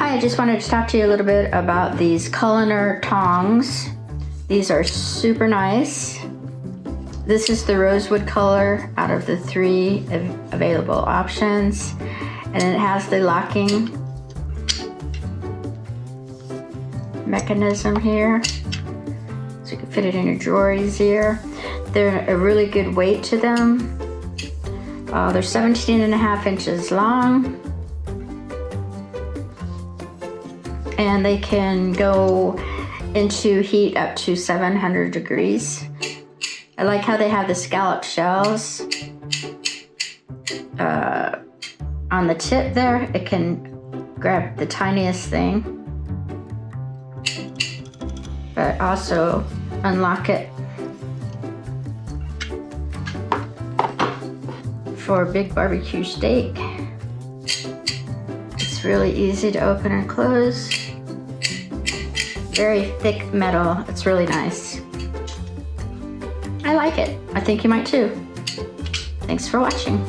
Hi, I just wanted to talk to you a little bit about these KULUNER tongs. These are super nice. This is the rosewood color out of the 3 available options. And it has the locking mechanism here. So you can fit it in your drawer easier. They're a really good weight to them. They're 17.5 inches long. And they can go into heat up to 700 degrees. I like how they have the scallop shells on the tip there. It can grab the tiniest thing, but also unlock it for a big barbecue steak. It's really easy to open and close. Very thick metal. It's really nice. I like it. I think you might too. Thanks for watching.